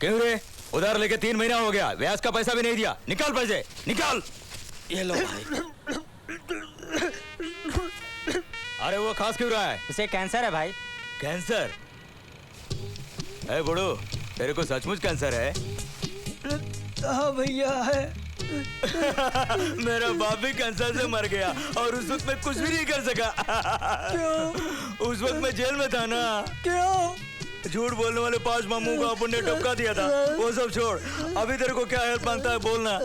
क्यों रे? उधार लेके 3 महीना हो गया, ब्याज का पैसा भी नहीं दिया। निकाल पैसे, निकाल। ये लो भाई। अरे वो खांस क्यों रहा है? उसे कैंसर है भाई। कैंसर? ए बुड़ू, तेरे को सचमुच कैंसर है? हाँ भैया है। मेरा बाप भी कैंसर से मर गया और उस वक्त मैं कुछ भी नहीं कर सका। क्यों? उस वक्त मैं जेल में था ना। क्यों? झूठ बोलने वाले 5 मामू को अपन ने टपका दिया था। वो सब छोड़, अभी तेरे को क्या हेल्प मांगता है बोलना।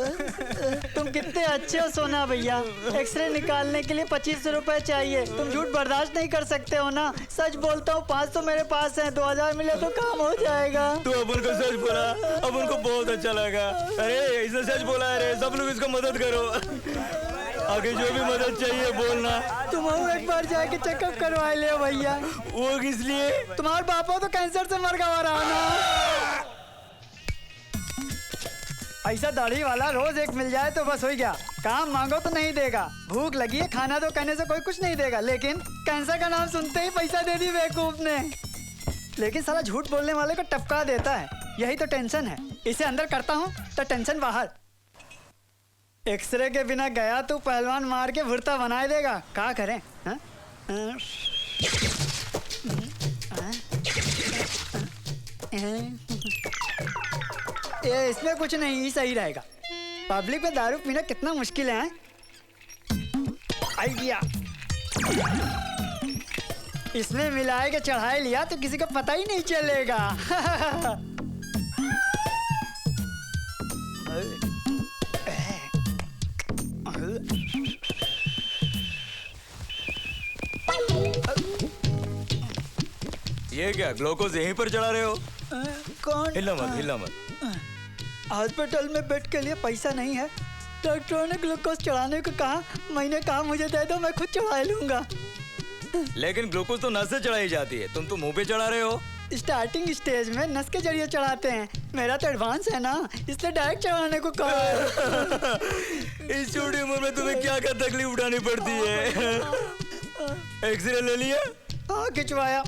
तुम कितने अच्छे हो सोना भैया। एक्सरे निकालने के लिए 2500 रुपए चाहिए। तुम झूठ बर्दाश्त नहीं कर सकते हो ना। सच बोलता हूँ, 500 मेरे पास है, 2000 मिले तो काम हो जाएगा। तू अपन को सच बोला, अपन को बहुत अच्छा लगा। अरे इसने सच बोला है रे, सब लोग इसको मदद करो। आगे जो भी मदद चाहिए बोलना। तुम और एक बार जाके चेकअप करवा ले भैया। वो किस लिए? तुम्हारे पापा तो कैंसर से मर गया रहा ना। ऐसा दाढ़ी वाला रोज एक मिल जाए तो बस हो गया। काम मांगो तो नहीं देगा, भूख लगी है खाना दो कहने से कोई कुछ नहीं देगा, लेकिन कैंसर का नाम सुनते ही पैसा दे दी बेवकूफ ने। लेकिन साला झूठ बोलने वाले को टपका देता है, यही तो टेंशन है। इसे अंदर करता हूँ तो टेंशन बाहर। एक्सरे के बिना गया तो पहलवान मार के भुर्ता बना देगा। क्या करें? ये इसमें कुछ नहीं, सही रहेगा। पब्लिक में दारू पीना कितना मुश्किल है। आइडिया, इसमें मिलाए के चढ़ाई लिया तो किसी को पता ही नहीं चलेगा। ये क्या ग्लूकोज यहीं पर चढ़ा रहे हो? कौन? हिलना मत, हिलना मत। हॉस्पिटल में बेड के लिए पैसा नहीं है, डॉक्टरों ने ग्लूकोज चढ़ाने को कहा। मैंने कहा मुझे दे दो, मैं खुद चढ़ा लूंगा। लेकिन ग्लूकोज तो नस से चढ़ाई जाती है, तुम तो मुंह पे चढ़ा रहे हो। स्टार्टिंग स्टेज में नस के जरिए चढ़ाते हैं, मेरा तो एडवांस है ना, इसलिए डायरेक्ट चढ़ाने को कहा। इस छोटी उम्र में तुम्हें क्या क्या तकलीफ उठानी पड़ती है। एक्सरे ले लिया? हाँ खिंचवाया।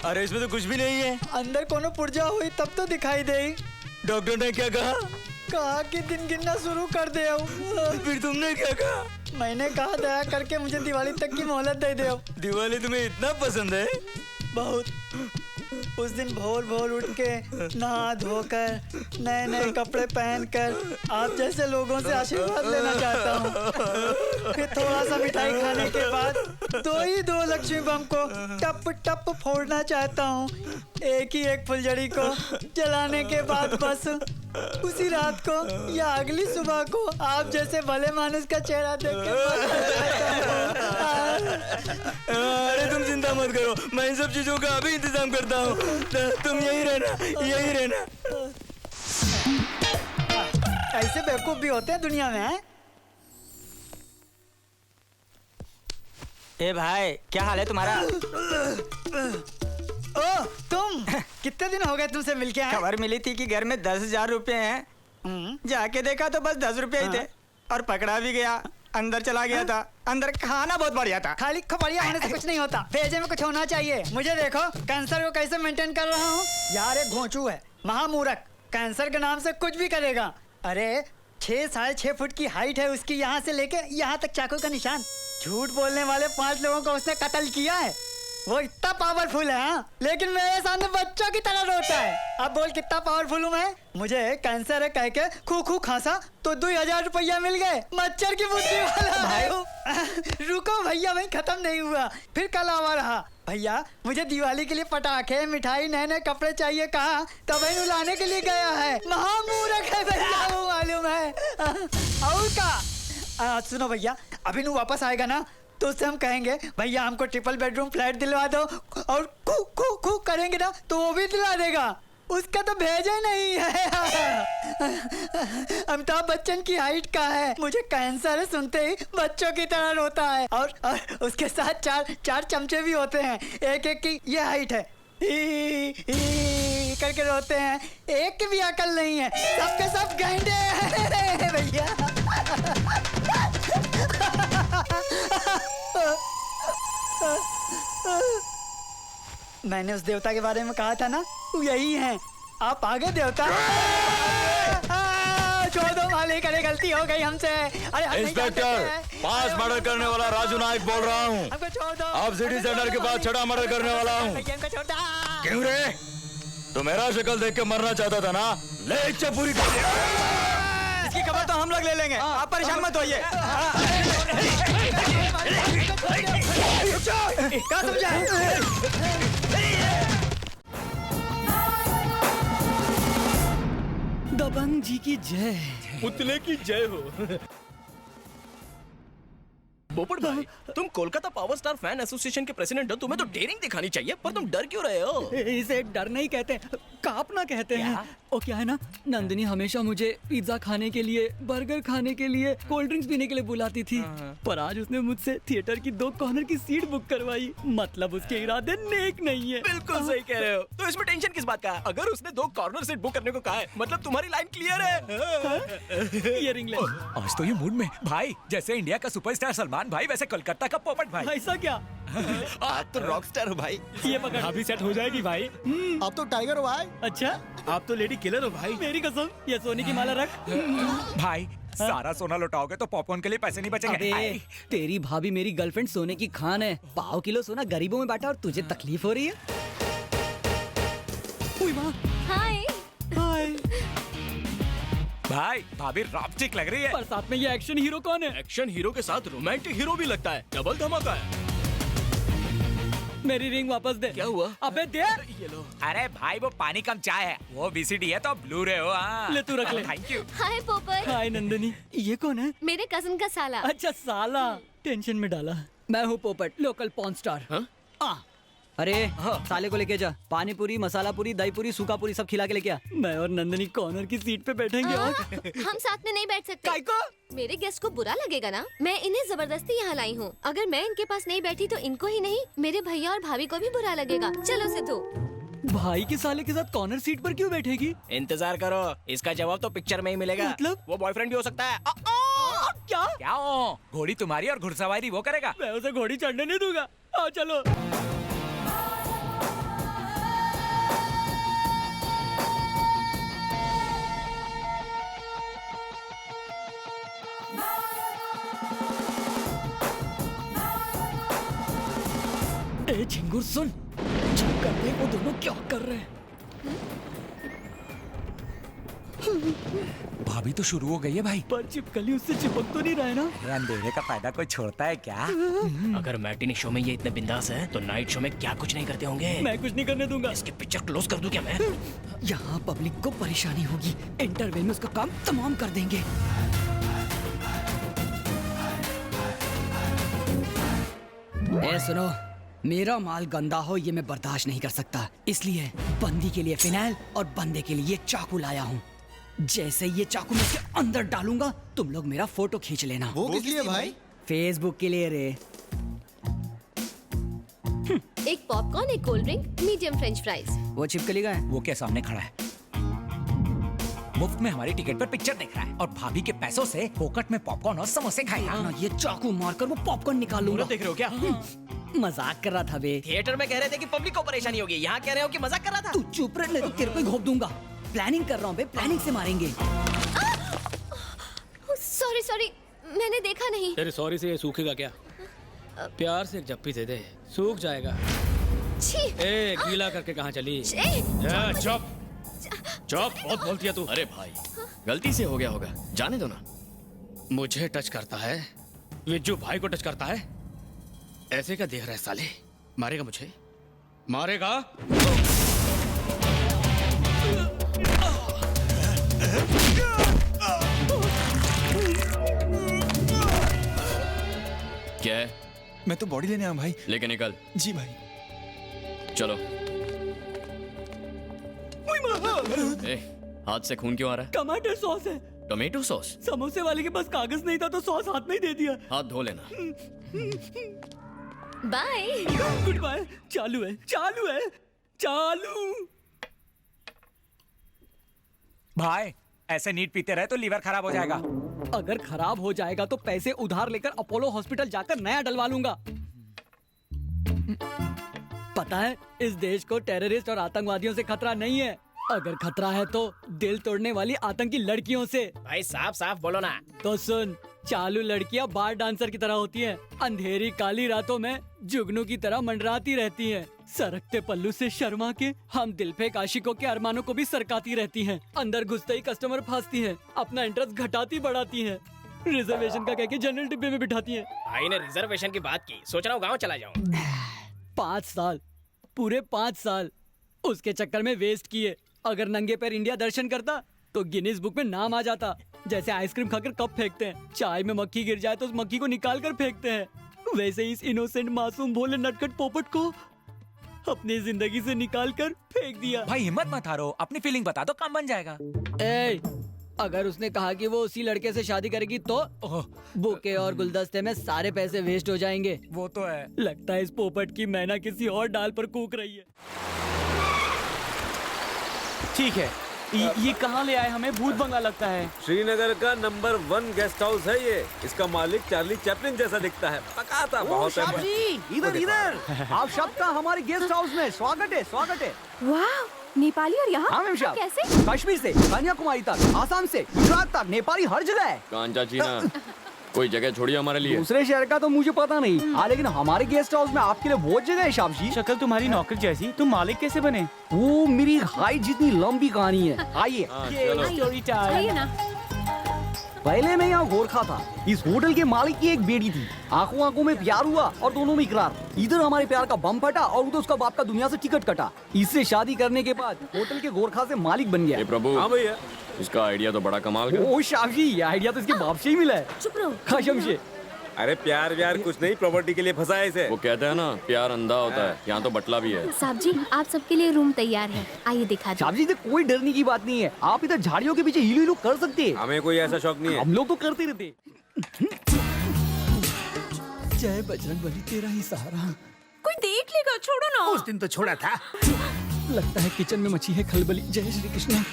अरे इसमें तो कुछ भी नहीं है। अंदर कोनो पुर्जा हुई तब तो दिखाई दे। डॉक्टर ने क्या कहा? कहा कि दिन गिनना शुरू कर दे। फिर तुमने क्या कहा? मैंने कहा दया करके मुझे दिवाली तक की मोहलत दे दो। दिवाली तुम्हें इतना पसंद है? बहुत। उस दिन भोर भोर उठ के नहा धोकर नए नए कपड़े पहनकर आप जैसे लोगों से आशीर्वाद लेना चाहता हूँ। फिर थोड़ा सा मिठाई खाने के बाद 2 लक्ष्मी बम को टप टप फोड़ना चाहता हूँ। एक ही एक फुलझड़ी को जलाने के बाद बस उसी रात को या अगली सुबह को आप जैसे भले मानुस का चेहरा देख के। अरे तुम चिंता मत करो, मैं इन सब चीजों का अभी इंतजाम करता हूँ। तुम यही रहना, यही रहना। ऐसे बेवकूफ भी होते हैं दुनिया में, हैं? ए भाई, क्या हाल है तुम्हारा? ओ तुम कितने दिन हो गए तुमसे मिलके आए? खबर मिली थी कि घर में 10,000 रुपए हैं। जाके देखा तो बस 10 रुपए ही थे और पकड़ा भी गया। अंदर चला गया था। अंदर खाना बहुत बढ़िया था। खाली खबरिया होने से कुछ नहीं होता, भेजे में कुछ होना चाहिए। मुझे देखो कैंसर को कैसे मेंटेन कर रहा हूँ। यार एक घोंचू है, महामूर्ख, कैंसर के नाम से कुछ भी करेगा। अरे 6.5 फुट की हाइट है उसकी, यहाँ से लेके यहाँ तक चाकू का निशान। झूठ बोलने वाले 5 लोगों को उसने कत्ल किया है। वो इतना पावरफुल है हाँ? लेकिन मेरे सामने बच्चों की तरह रोता है। अब बोल कितना पावरफुल हूँ मैं? मुझे कैंसर है कह के खू खांसा तो 2,000 रुपया मिल गए। मच्छर की बुद्धि वाला भाई। रुको भैया, वही खत्म नहीं हुआ, फिर कल आवा रहा। भैया मुझे दिवाली के लिए पटाखे मिठाई नए नए कपड़े चाहिए, कहा तो भाई लाने के लिए गया है। महामूर्ख है भैया, वो मालूम है। और का सुनो भैया, अभी नू वापस आएगा ना तो उससे हम कहेंगे भैया हमको ट्रिपल बेडरूम फ्लैट दिलवा दो, और कू कू कू करेंगे ना तो वो भी दिला देगा। उसका तो भेजा नहीं है। अमिताभ बच्चन की हाइट का है। मुझे कैंसर है सुनते ही बच्चों की तरह रोता है, और उसके साथ चार चमचे भी होते हैं, एक एक की ये हाइट है। ही करके रोते हैं, एक की भी अकल नहीं है, सबके सब गैंडे हैं भैया। मैंने उस देवता के बारे में कहा था ना, वो यही है। आप आगे देवता। छोड़ दो मालिक, अरे गलती हो गई हमसे। अरे हम नहीं इंस्पेक्टर, जानते थे। 5 मर्डर करने वाला राजू नायक बोल रहा हूँ। हमको छोड़ दो। अब सिटी सेंटर के पास 6 मर्डर करने वाला हूँ। भैया, हमको छोड़ दो। क्यों रे? तो मेरा शक्ल देख के मरना चाहता था ना? ले इच्छा पूरी कर। इसकी खबर तो हम लोग ले लेंगे, आप परेशान मत होइए। क्या समझा? दबंग जी की जय। पुतले की जय हो। पोपट भाई, तुम Kolkata power star fan association के प्रेसिडेंट हो, तुम्हें तो डेयरिंग दिखानी चाहिए, पर तुम डर क्यों रहे हो? इसे डर नहीं कहते, कांपना कहते हैं। वो क्या है ना, नंदिनी हमेशा मुझे पिज्जा खाने के लिए, बर्गर खाने के लिए, कोल्ड ड्रिंक्स पीने के लिए बुलाती थी, पर आज उसने मुझसे थिएटर की 2 कॉर्नर की सीट बुक करवाई। मतलब उसके इरादे नेक नहीं है। बिल्कुल सही कह रहे हो। तो इसमें टेंशन किस बात का? अगर उसने 2 कॉर्नर सीट बुक करने को कहा है, मतलब तुम्हारी लाइन क्लियर है। ये रिंग ले। आज तो ये मूड में भाई, जैसे इंडिया का सुपरस्टार सलमान भाई, वैसे कोलकाता का पोपट भाई। ऐसा क्या? आप तो रॉकस्टार हो भाई। ये पकड़। अभी सेट हो जाएगी भाई। आप तो टाइगर हो भाई। अच्छा, आप तो लेडी किलर हो भाई। मेरी कसम, ये सोने की माला रख। भाई सारा सोना लुटाओगे तो पॉपकॉर्न के लिए पैसे नहीं बचेंगे। अबे, हाय। तेरी भाभी मेरी गर्लफ्रेंड सोने की खान है। पाव किलो सोना गरीबों में बांटा और तुझे तकलीफ हो रही है? उई माँ। हाय। हाय। भाई भाभी रॉपचिक लग रही है। पर साथ में ये एक्शन हीरो कौन है? एक्शन हीरो के साथ रोमांटिक हीरो भी लगता है। डबल धमाका है। मेरी रिंग वापस दे। क्या हुआ? अबे दे। ये लो। अरे भाई वो पानी कम चाय है, वो VCD है तो ब्लू रे हो। हाँ। ले तू रख ले। Thank you. हाय पोपट। हाय नंदिनी, ये कौन है? मेरे कजन का साला। अच्छा साला, टेंशन में डाला। मैं हूँ पोपट, लोकल पॉर्न स्टार। हाँ? अरे साले को लेके जा, पानी पूरी, मसाला पूरी, दही पूरी, सूखा पूरी सब खिला के लेके आ। मैं और नंदिनी कॉर्नर की सीट पे बैठेंगे। और हम साथ में नहीं बैठ सकते। काय को? मेरे गेस्ट को बुरा लगेगा ना। मैं इन्हें जबरदस्ती यहाँ लाई हूँ। अगर मैं इनके पास नहीं बैठी तो इनको ही नहीं, मेरे भैया और भाभी को भी बुरा लगेगा। चलो सिद्धू। भाई के साले के साथ कॉर्नर सीट पर क्यों बैठेगी? इंतजार करो, इसका जवाब तो पिक्चर में ही मिलेगा। मतलब? वो बॉयफ्रेंड भी हो सकता है। क्या? क्या हो? घोड़ी तुम्हारी और घुड़सवारी वो करेगा। मैं उसे घोड़ी चढ़ने नहीं दूंगा। आओ चलो। ए झिंगुर सुन, चेक कर दे वो दोनों क्या कर रहे हैं। भाभी तो शुरू हो गई है भाई। पर चिपकली उससे चिपक तो नहीं रहा है ना? अंधेरे का फायदा कोई छोड़ता है क्या? अगर मैटिनी शो में ये इतने बिंदास है, तो नाइट शो में क्या कुछ नहीं करते होंगे। मैं कुछ नहीं करने दूंगा। इसकी पिक्चर क्लोज कर दूं क्या मैं? यहाँ पब्लिक को परेशानी होगी, इंटरवल में उसका काम तमाम कर देंगे। ए सुनो, मेरा माल गंदा हो ये मैं बर्दाश्त नहीं कर सकता, इसलिए बंदी के लिए फिनाइल और बंदे के लिए चाकू लाया हूँ। जैसे ये चाकू मैं इसके अंदर डालूंगा, तुम लोग मेरा फोटो खींच लेना। वो किस लिए भाई? फेसबुक के लिए रे। एक पॉपकॉर्न, एक cold drink, medium French fries. वो छिपकली का है? वो क्या सामने खड़ा है, मुफ्त में हमारी टिकट पर पिक्चर देख रहा है और भाभी के पैसों से फोकट में पॉपकॉर्न और समोसे खाएगा। ना ये चाकू मारकर वो पॉपकॉर्न निकाल लूंगा। देख रहे हो क्या? मजाक कर रहा था बे। थिएटर में कह रहे थे कि पब्लिक को परेशानी होगी, यहाँ कह रहे हो कि मजाक कर रहा था। तू चुप रह, नहीं तो तेरे को ही घोप दूंगा। प्लानिंग कर रहा हूँ बे, प्लानिंग से मारेंगे। सॉरी सॉरी, मैंने देखा नहीं। तेरे सॉरी से ये सूखेगा क्या? प्यार से एक जप्पी दे दे, सूख जाएगा। छी। ए गीला करके कहाँ चली? चुप चुप, बहुत बोलती है तू। अरे भाई, गलती से हो गया होगा, जाने दो ना। मुझे टच करता है, विज्जू भाई को टच करता है, ऐसे क्या देख रहा है साले? मारेगा मुझे, मारेगा। क्या है? मैं तो बॉडी लेने आया भाई। लेके निकल। जी भाई। चलो। ए, हाथ से खून क्यों आ रहा है? टमाटर सॉस है। Tomato sauce? समोसे वाले के पास कागज नहीं था तो सॉस हाथ में ही दे दिया। हाथ धो लेना। बाय। Goodbye. चालू है, चालू है, चालू। भाई ऐसे नीट पीते रहे तो लीवर खराब हो जाएगा। अगर खराब हो जाएगा तो पैसे उधार लेकर अपोलो हॉस्पिटल जाकर नया डलवा लूंगा। पता है इस देश को टेररिस्ट और आतंकवादियों से खतरा नहीं है, अगर खतरा है तो दिल तोड़ने वाली आतंकी लड़कियों से। भाई साफ साफ बोलो ना। तो सुन, चालू लड़कियां बार डांसर की तरह होती हैं, अंधेरी काली रातों में जुगनू की तरह मंडराती रहती हैं, सरकते पल्लू से शर्मा के हम दिल पे आशिकों के अरमानों को भी सरकाती रहती हैं, अंदर घुसते ही कस्टमर फंसती हैं, अपना इंटरेस्ट घटाती बढ़ाती हैं, रिजर्वेशन का कह के जनरल डिब्बे में बिठाती हैं। भाई ने रिजर्वेशन की बात की, सोच रहा हूँ गाँव चला जाऊँ। 5 साल, पूरे 5 साल उसके चक्कर में वेस्ट किए। अगर नंगे पैर इंडिया दर्शन करता तो गिनीज बुक में नाम आ जाता। जैसे आइसक्रीम खाकर कप फेंकते हैं, चाय में मक्खी गिर जाए तो उस मक्खी को निकाल कर फेंकते हैं, वैसे ही इस इनोसेंट मासूम भोले नटखट पोपट को अपनी जिंदगी से निकाल कर फेंक दिया। भाई हिम्मत मत हारो, अपनी फीलिंग बता दो, काम बन जाएगा। ए, अगर उसने कहा कि वो उसी लड़के से शादी करेगी तो बुके और गुलदस्ते में सारे पैसे वेस्ट हो जाएंगे। वो तो है। लगता है इस पोपट की मैना किसी और डाल पर कूक रही है। ठीक है, ये कहाँ ले आए हमें? भूत बंगला लगता है। श्रीनगर का नंबर 1 गेस्ट हाउस है ये। इसका मालिक चार्ली चैपलिन जैसा दिखता है, पकाता बहुत है। इधर इधर आप सबका हमारे गेस्ट हाउस में स्वागत है, स्वागत है। वाह, नेपाली और यहाँ? हाँ मैम साहब, कैसे? कश्मीर से कन्याकुमारी तक, आसाम से गुजरात तक, नेपाली हर जगह है। कांचा चीना, कोई जगह छोड़िए हमारे लिए। दूसरे शहर का तो मुझे पता नहीं, हाँ लेकिन हमारे गेस्ट हाउस में आपके लिए बहुत जगह है साहब जी। शक्ल तुम्हारी नौकर जैसी, तुम मालिक कैसे बने? वो मेरी हाइट जितनी लंबी कहानी है। आइए आइए ना। पहले मैं यहाँ गोरखा था। इस होटल के मालिक की एक बेटी थी, आंखों आंखों में प्यार हुआ और दोनों में इकरार। इधर हमारे प्यार का बम फटा और उधर उसका बाप का दुनिया से टिकट कटा। इससे शादी करने के बाद होटल के गोरखा से मालिक बन गया। प्रभु, हाँ भैया, इसका आइडिया तो बड़ा कमाल का। ओ शाह जी, ये आइडिया तो इसके बाप से ही मिला है। चुप रहो। कसम से। अरे प्यार व्यार कुछ नहीं, प्रॉपर्टी के लिए फंसा है इसे। वो कहते हैं ना, प्यार अंधा होता है, यहाँ तो बटला भी है। साहब जी, आप सबके लिए रूम तैयार है, आइए दिखा दो। साहब जी, कोई डरने की बात नहीं है, आप इधर झाड़ियों के पीछे हिलू हिलू कर सकते हैं। हमें कोई ऐसा शौक नहीं है। हम लोग तो करते रहते। जय बजरंगबली, तेरा ही सहारा। कोई देख लेगा, छोड़ो ना। उस दिन तो छोड़ा था। लगता है किचन में मची है खलबली। जय श्री कृष्ण।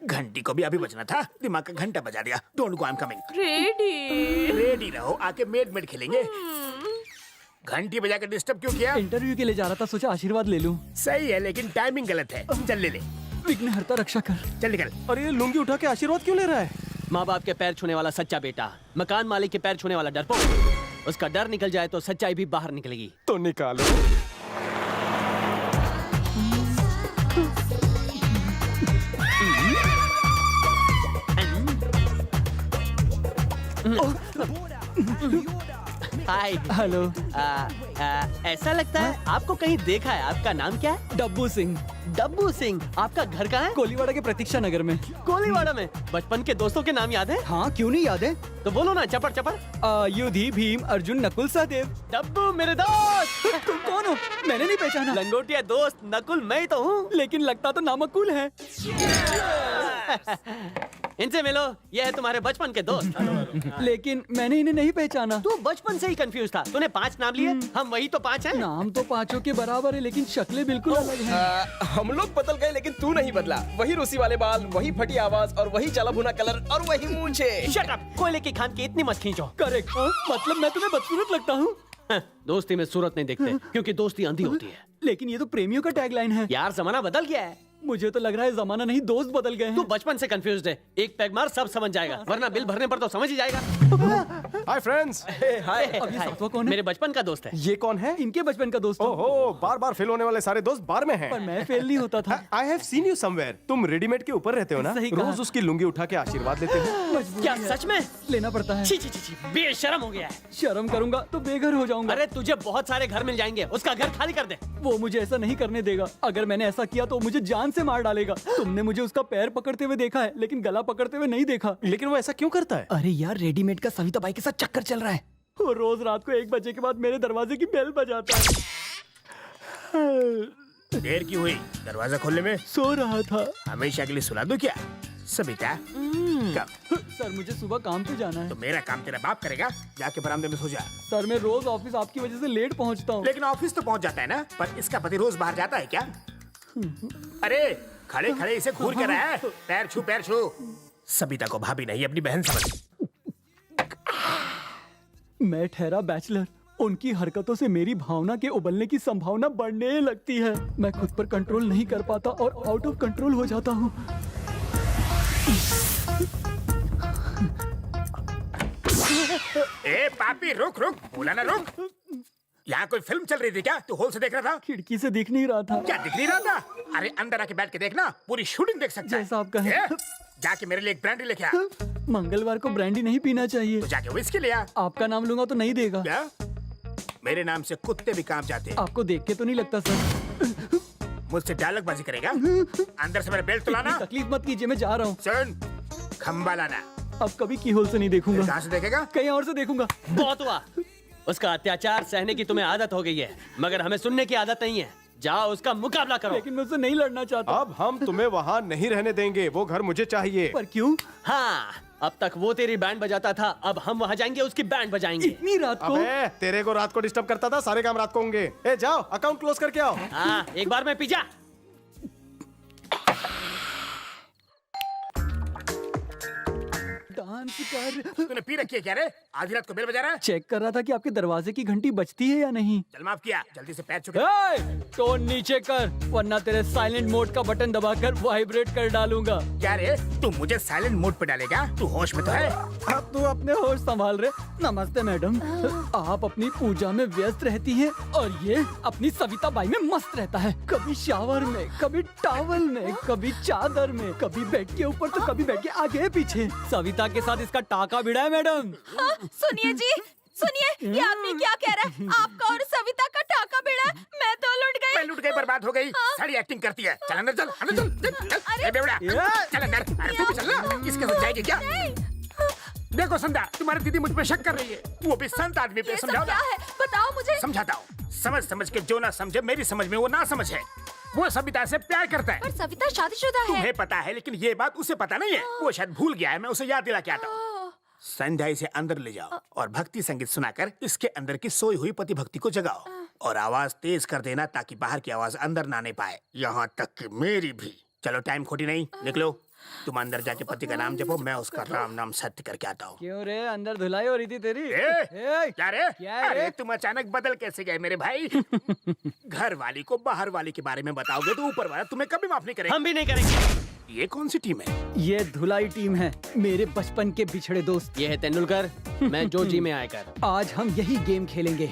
घंटी को भी अभी बजना था, दिमाग का घंटा बजा दिया। Don't go, I am coming. Ready ready रहो, आके मेड खेलेंगे। घंटी बजा कर डिस्टर्ब क्यों किया? इंटरव्यू के लिए जा रहा था, सोचा आशीर्वाद ले लूं। सही है, लेकिन टाइमिंग गलत है। चल ले ले, विघ्नहर्ता रक्षा कर। चल निकल। और ये लुंगी उठा के आशीर्वाद क्यों ले रहा है? माँ बाप के पैर छूने वाला सच्चा बेटा, मकान मालिक के पैर छूने वाला डरपोक। उसका डर निकल जाए तो सच्चाई भी बाहर निकलेगी। तो निकालो। हाय। हेलो। ऐसा लगता है आपको कहीं देखा है। आपका नाम क्या है? डब्बू सिंह। डब्बू सिंह। आपका घर कहाँ है? कोलीवाड़ा के प्रतीक्षा नगर में। कोलीवाड़ा में? बचपन के दोस्तों के नाम याद है? हाँ, क्यों नहीं याद है? तो बोलो ना, चपड़ चपड़। युधि, भीम, अर्जुन, नकुल, सहदेव। डब्बू मेरे दोस्त। तुम कौन हो? मैंने नहीं पहचाना। लंगोटिया दोस्त नकुल मैं ही तो हूँ। लेकिन लगता तो नामकुल है। इनसे मिलो, ये है तुम्हारे बचपन के दोस्त। लेकिन मैंने इन्हें नहीं पहचाना। तू बचपन से ही कंफ्यूज था। तूने 5 नाम लिए, हम वही तो 5 हैं। नाम तो 5 के बराबर है, लेकिन शक्लें बिल्कुल अलग हैं। हम लोग बदल गए लेकिन तू नहीं बदला। वही रूसी वाले बाल, वही फटी आवाज और वही जला भुना कलर और वही मूंछे। शट अप, कोयले की खान की इतनी मत खींचो। करेक्ट। मतलब मैं तुम्हें बदसूरत लगता हूँ? दोस्ती में सूरत नहीं देखते, क्योंकि दोस्ती अंधी होती है। लेकिन ये तो प्रेमियों का टैगलाइन है। यार जमाना बदल गया है। मुझे तो लग रहा है जमाना नहीं, दोस्त बदल गए तू हैं। बचपन से कंफ्यूज्ड है। एक पैग मार सब समझ जाएगा, वरना बिल भरने पर तो समझ ही जाएगा। Hi friends. हाय। अब ये सातवां कौन है? मेरे बचपन का दोस्त है। ये कौन है? इनके बचपन का दोस्त हूँ। ओहो, बार बार फेल होने वाले सारे दोस्त बार में हैं। पर मैं फेल नहीं होता था। I have seen you somewhere. तुम रेडीमेड के ऊपर रहते हो ना? सही कहा। रोज उसकी लुंगी उठा के आशीर्वाद लेते हो। क्या सच में? लेना पड़ता है। छी छी छी छी, बेशरम हो गया है। शर्म करूंगा तो बेघर हो जाऊंगा। अरे तुझे बहुत सारे घर मिल जाएंगे, उसका घर खाली कर दे। वो मुझे ऐसा नहीं करने देगा। अगर मैंने ऐसा किया तो मुझे जान से मार डालेगा। तुमने मुझे उसका पैर पकड़ते हुए देखा है, लेकिन गला पकड़ते हुए नहीं देखा। लेकिन वो ऐसा क्यों करता है? अरे यार, रेडीमेड का सविता बाई के साथ चक्कर चल रहा है। वो रोज रात को 1 बजे के बाद मेरे दरवाजे की बेल बजाता है। देर की हुई दरवाजा खोलने में? सो रहा था। हमेशा के लिए सुला दूं क्या? सबिता कब? सर, मुझे सुबह काम पे जाना है। तो मेरा काम तेरा बाप करेगा, जाके बरामदे में सो जा। सर, मैं रोज ऑफिस आपकी वजह से लेट पहुंचता हूँ। लेकिन ऑफिस तो पहुंच जाता है ना, पर इसका पति रोज बाहर जाता है क्या? अरे खड़े खड़े इसे घूर कर रहा है। पैर छू, पैर छू। सबिता को भाभी नहीं अपनी बहन समझ। मैं ठहरा बैचलर उनकी हरकतों से मेरी भावना के उबलने की संभावना बढ़ने लगती है। मैं खुद पर कंट्रोल नहीं कर पाता और आउट ऑफ कंट्रोल हो जाता हूँ। ए पापी रुक रुक, बोला ना रुक। यहाँ कोई फिल्म चल रही थी क्या? तू हॉल से देख रहा था? खिड़की से दिख नहीं रहा था। क्या दिख नहीं रहा था? अरे अंदर आके बैठ के देखना, पूरी शूटिंग देख सकता है। जैसा आप कहें। ए, जाके मेरे लिए एक ब्रांडी लेके आ। मंगलवार को ब्रांडी नहीं पीना चाहिए। तो जाके विस्की ले आ। आपका नाम लूंगा तो नहीं देगा। क्या? मेरे नाम से कुत्ते भी कांप जाते हैं। आपको देख के तो नहीं लगता सर। मुझसे डायलॉगबाजी करेगा? अंदर से मेरा बेल्ट तो लाना। तकलीफ मत कीजिए, मैं जा रहा हूँ। सुन, खंबा लाना। अब कभी की होल से नहीं देखूंगा। कहाँ से देखेगा? कहीं और से देखूंगा। बहुत हुआ। उसका अत्याचार सहने की तुम्हें आदत हो गई है, मगर हमें सुनने की आदत नहीं है। जाओ उसका मुकाबला करो। लेकिन मैं उससे नहीं लड़ना चाहता। अब हम तुम्हें वहाँ नहीं रहने देंगे, वो घर मुझे चाहिए। पर क्यों? हाँ, अब तक वो तेरी बैंड बजाता था, अब हम वहाँ जाएंगे उसकी बैंड बजाएंगे। इतनी रात को? अबे, तेरे को रात को डिस्टर्ब करता था, सारे काम रात को होंगे। ए जाओ, अकाउंट क्लोज करके आओ। हाँ, एक बार में पी जा। डांस कर। तूने पी रखी है क्या रे? आधी रात को बेल बजा रहा है? चेक कर रहा था कि आपके दरवाजे की घंटी बजती है या नहीं। चल माफ किया, जल्दी से पैर छुके। टोन नीचे कर, वरना तेरे साइलेंट मोड का बटन दबाकर वाइब्रेट कर डालूंगा। क्या रे, तू मुझे साइलेंट मोड पे डालेगा? तू होश में तो है? अब तू अपने होश संभाल रहे। नमस्ते मैडम, आप अपनी पूजा में व्यस्त रहती हैं और ये अपनी सविता बाई में मस्त रहता है। कभी शावर में, कभी टॉवल में, कभी चादर में, कभी बेड के ऊपर तो कभी बेड के आगे पीछे। सविता के साथ इसका टाका भिड़ा है मैडम। सुनिए जी, सुनिए, ये आदमी क्या कह रहा है? आपका और सविता का टाका भिड़ा? मैं तो लुट गई। मैं लुट गई, बर्बाद हो गई। सारी एक्टिंग करती है। चल अंदर चल, अंदर चल, चल। ए बेवड़ा, चल अंदर। अरे तू भी चल ना, किसके साथ जाएगी क्या? देखो संध्या, तुम्हारी दीदी मुझ पे शक कर रही है। वो भी संत आदमी पे। समझाओ ना। बताओ मुझे। समझाता हूँ। समझ समझ के जो ना समझे, मेरी समझ में वो ना समझ है। वो सविता से प्यार करता है। पर सविता शादीशुदा है। तुम्हें पता है, लेकिन ये बात उसे पता नहीं है। वो शायद भूल गया है, मैं उसे याद दिला के आता हूँ। संध्या इसे अंदर ले जाओ और भक्ति संगीत सुनाकर इसके अंदर की सोई हुई पति भक्ति को जगाओ और आवाज तेज कर देना ताकि बाहर की आवाज अंदर ना आने पाए, यहाँ तक कि मेरी भी। चलो टाइम खोटी नहीं, निकलो। तुम अंदर जाके पति का नाम जपो, मैं उसका राम नाम सत्य करके आता हूँ। क्यों रे, अंदर धुलाई हो रही थी तेरी? क्या रे? क्या अरे तुम अचानक बदल कैसे गए मेरे भाई? घर वाली को बाहर वाली के बारे में बताओगे तो ऊपर वाला तुम्हें कभी माफ नहीं करेगा। हम भी नहीं करेंगे। ये कौन सी टीम है? ये धुलाई टीम है, मेरे बचपन के बिछड़े दोस्त। ये है तेंदुलकर, मैं जोजी में आकर। आज हम यही गेम खेलेंगे।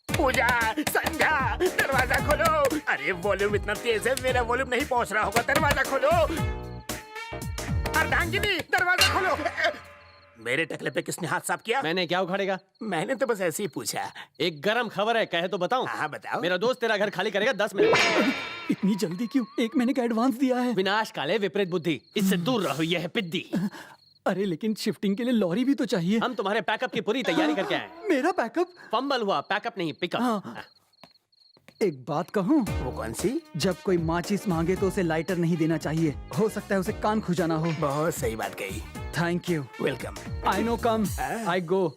पूजा, संध्या, दरवाजा खोलो। अरे वॉल्यूम इतना तेज है, मेरा वॉल्यूम नहीं पहुंच रहा होगा। दरवाजा खोलो। अर्धांगिनी, दरवाजा खोलो। मेरे टकले पे किसने हाथ साफ किया? मैंने। क्या उखाड़ेगा? मैंने तो बस ऐसे ही पूछा। एक गरम खबर है, कहे तो बताऊं? हाँ बताओ। मेरा दोस्त तेरा घर खाली करेगा 10 मिनट। इतनी जल्दी क्यों? 1 महीने का एडवांस दिया है। विनाश काले विपरीत बुद्धि, इससे दूर रहो, यह है पिद्दी। अरे लेकिन शिफ्टिंग के लिए लॉरी भी तो चाहिए। हम तुम्हारे पैकअप की पूरी तैयारी करके आए। मेरा पैकअप? फंबल हुआ, पैकअप नहीं, पिकअप। हाँ। एक बात कहूँ? वो कौन सी? जब कोई माचिस मांगे तो उसे लाइटर नहीं देना चाहिए। हो सकता है उसे कान खुजाना हो। बहुत सही बात कही। Thank you. Welcome. I know, come I go.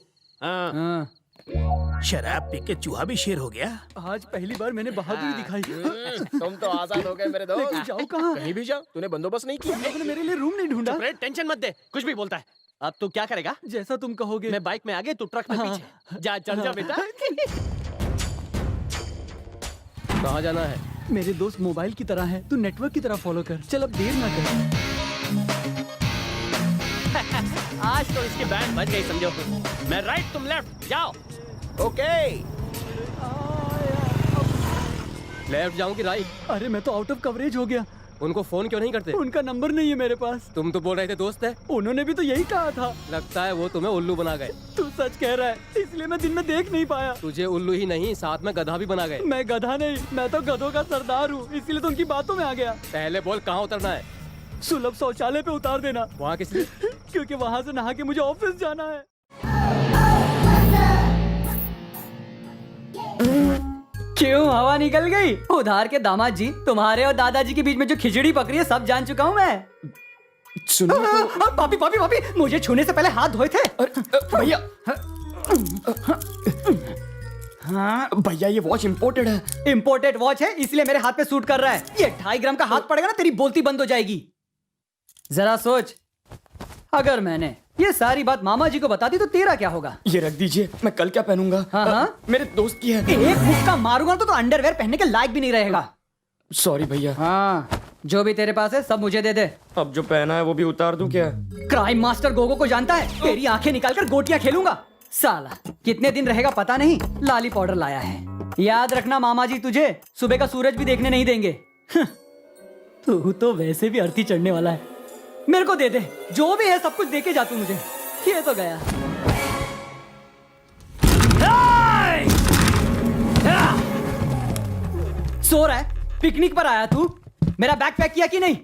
शराब पी के चूहा भी शेर हो गया। आज पहली बार मैंने बहादुरी दिखाई। तुम तो आजाद हो गए मेरे दोस्त। लेकिन जाओ कहाँ? कहीं भी जाओ, तूने बंदोबस्त नहीं किया। तुमने मेरे लिए रूम नहीं ढूंढा? टेंशन मत दे, कुछ भी बोलता है। अब तू क्या करेगा? जैसा तुम कहोगे। मैं बाइक में आगे, तू ट्रक में पीछे। जा, चल जा बेटा। कहाँ जाना है? मेरे दोस्त मोबाइल की तरह है, तू नेटवर्क की तरह फॉलो कर। चल अब देर ना कर। आज तो इसकी बैंड बज गई समझो। मैं राइट, तुम लेफ्ट, जाओ। ओके। लेफ्ट जाऊं कि राइट? अरे मैं तो आउट ऑफ कवरेज हो गया। उनको फोन क्यों नहीं करते? उनका नंबर नहीं है मेरे पास। तुम तो बोल रहे थे दोस्त है। उन्होंने भी तो यही कहा था। लगता है वो तुम्हें उल्लू बना गए। तू सच कह रहा है, इसलिए मैं दिन में देख नहीं पाया। तुझे उल्लू ही नहीं, साथ में गधा भी बना गए। मैं गधा नहीं, मैं तो गधों का सरदार हूँ, इसलिए तो उनकी बातों में आ गया। पहले बोल कहाँ उतरना है? सुलभ शौचालय पे उतार देना। वहाँ किस लिए? क्योंकि वहाँ से नहा के मुझे ऑफिस जाना है। क्यों हवा निकल गई? उधार के दामाद जी, तुम्हारे और दादाजी के बीच में जो खिचड़ी पकड़ी है सब जान चुका हूँ मैं। सुनो तो... पापी पापी पापी, मुझे छूने से पहले हाथ धोए थे। भैया हाँ भैया, ये वॉच इम्पोर्टेड है। इम्पोर्टेड वॉच है इसलिए मेरे हाथ पे सूट कर रहा है। ये 2.5 ग्राम का हाथ पड़ेगा ना, तेरी बोलती बंद हो जाएगी। जरा सोच, अगर मैंने ये सारी बात मामा जी को बता दी तो तेरा क्या होगा? ये रख दीजिए, मैं कल क्या पहनूंगा? हाँ? मेरे दोस्त की है। एक मुक्का मारूंगा तो अंडरवेयर पहनने के लायक भी नहीं रहेगा। सॉरी भैया। हाँ, जो भी तेरे पास है सब मुझे दे दे। अब जो पहना है वो भी उतार दूं क्या? क्राइम मास्टर गोगो को जानता है? तेरी आंखें निकालकर गोटियां खेलूंगा। साला कितने दिन रहेगा पता नहीं, लाली पाउडर लाया है। याद रखना मामा जी तुझे सुबह का सूरज भी देखने नहीं देंगे। तू तो वैसे भी अर्थी चढ़ने वाला है। मेरे को दे दे, जो भी है सब कुछ दे के जा तू मुझे। ये तो गया। सो रहा है? पिकनिक पर आया तू? मेरा बैग पैक किया कि नहीं?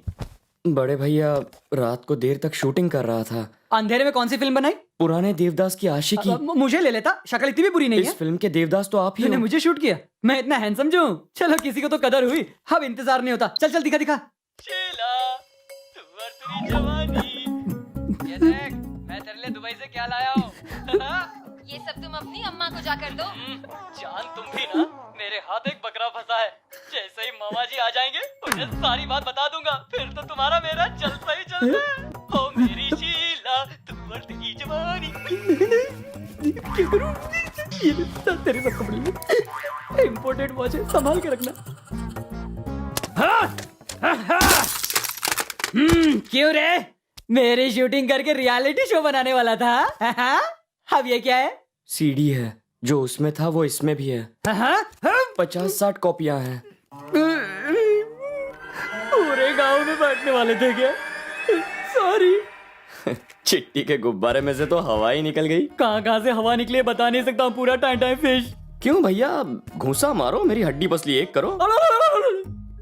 बड़े भैया रात को देर तक शूटिंग कर रहा था। अंधेरे में कौन सी फिल्म बनाई? पुराने देवदास की आशिकी। मुझे ले लेता, शक्ल इतनी भी बुरी नहीं है। इस फिल्म के देवदास तो आप ही तूने हो। मुझे शूट किया? मैं इतना हैंडसम जो हूँ? चलो किसी को तो कदर हुई, अब इंतजार नहीं होता। चल चल दिखा दिखा। ये देख, मैं तेरे लिए दुबई से क्या लाया हूँ। ये सब तुम अपनी अम्मा को जाकर दो। जान तुम भी ना, मेरे हाथ एक बकरा फंसा है। जैसे ही मामा जी आ जाएंगे उन्हें सारी बात बता दूंगा, फिर तो तुम्हारा मेरा जलसा ही जलसा है। ओ मेरी शीला तू और तेरी जवानी। क्या करूं? ये तेरे सब कपड़े इम्पोर्टेड वॉच है, संभाल के रखना। क्यों रे? मेरी शूटिंग करके रियलिटी शो बनाने वाला था? अब ये क्या है? सीडी है, जो उसमें था वो इसमें भी है। 50-60 कॉपियां हैं। पूरे गांव में बांटने वाले थे क्या? सॉरी। चिट्टी के गुब्बारे में से तो हवा ही निकल गई। कहाँ से हवा निकली बता नहीं सकता हूँ। पूरा टाइम फिश। क्यों भैया, घूंसा मारो, मेरी हड्डी पसली एक करो।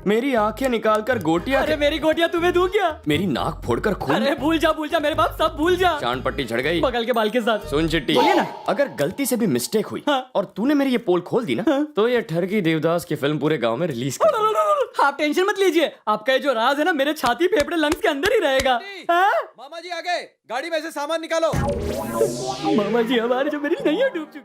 मेरी आंखें निकालकर गोटियां। अरे मेरी गोटियां तुम्हें दूं क्या? मेरी नाक फोड़कर खून। अरे भूल जा मेरे बाप, सब भूल जा। चांद पट्टी झड़ गई बगल के बाल के साथ। सुन चिट्टी, बोलिए ना। अगर गलती से भी मिस्टेक हुई और तूने मेरी ये पोल खोल दी ना, तो ये ठरकी देवदास की फिल्म पूरे गांव में रिलीज कर। आप टेंशन मत लीजिए, आपका ये जो राज है ना मेरे छाती फेफड़े लंग्स के अंदर ही रहेगा। मामा जी आ गए, गाड़ी में से सामान निकालो। मामा जी हमारे जो मेरी नैया डूब चुकी।